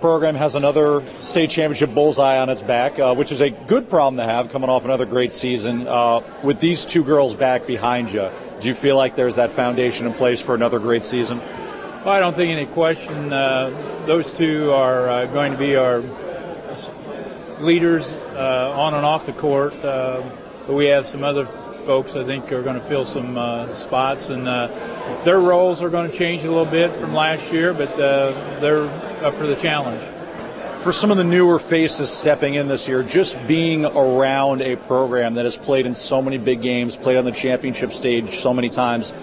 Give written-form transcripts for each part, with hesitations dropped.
program has another state championship bullseye on its back, which is a good problem to have coming off another great season. With these two girls back behind you, do you feel like there's that foundation in place for another great season? Well, I don't think any question. Those two are going to be our leaders on and off the court. But we have some other folks I think are going to fill some spots, and their roles are going to change a little bit from last year, but they're up for the challenge. For some of the newer faces stepping in this year, just being around a program that has played in so many big games, played on the championship stage so many times,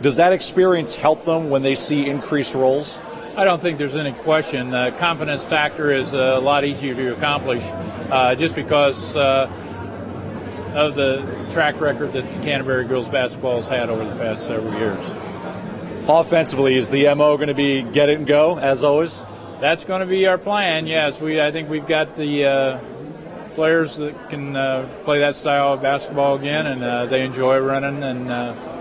does that experience help them when they see increased roles? I don't think there's any question. The confidence factor is a lot easier to accomplish just because of the track record that the Canterbury girls basketball has had over the past several years. Offensively, is the MO going to be get it and go, as always? That's going to be our plan, yes. I think we've got the players that can play that style of basketball again, and they enjoy running and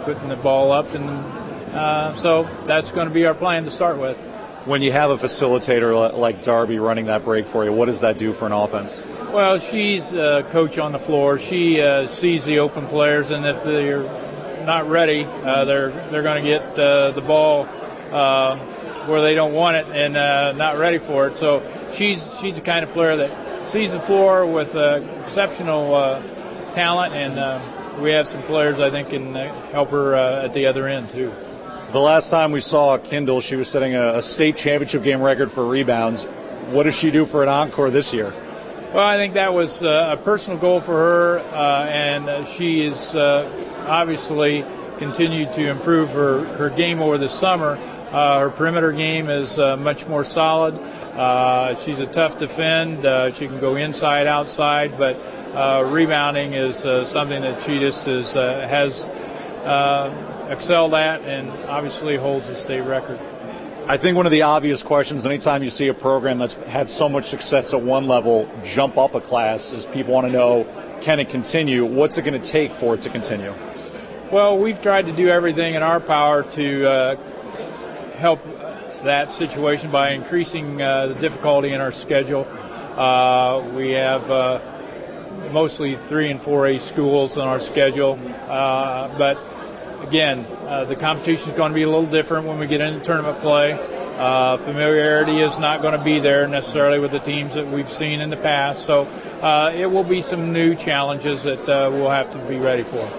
putting the ball up. And so that's going to be our plan to start with. When you have a facilitator like Darby running that break for you, what does that do for an offense? Well, she's a coach on the floor. She sees the open players, and if they're not ready, they're going to get the ball where they don't want it and not ready for it. So she's the kind of player that sees the floor with exceptional talent, and we have some players I think can help her at the other end too. The last time we saw Kendall, she was setting a state championship game record for rebounds. What does she do for an encore this year? Well, I think that was a personal goal for her, and she is obviously continued to improve her game over the summer. Her perimeter game is much more solid. She's a tough defend. She can go inside, outside, but rebounding is something that she just has excelled at and obviously holds the state record. I think one of the obvious questions anytime you see a program that's had so much success at one level jump up a class is people want to know, can it continue? What's it going to take for it to continue? Well, we've tried to do everything in our power to help that situation by increasing the difficulty in our schedule. We have mostly 3 and 4A schools on our schedule, but again, the competition is going to be a little different when we get into tournament play. Familiarity is not going to be there necessarily with the teams that we've seen in the past, so it will be some new challenges that we'll have to be ready for.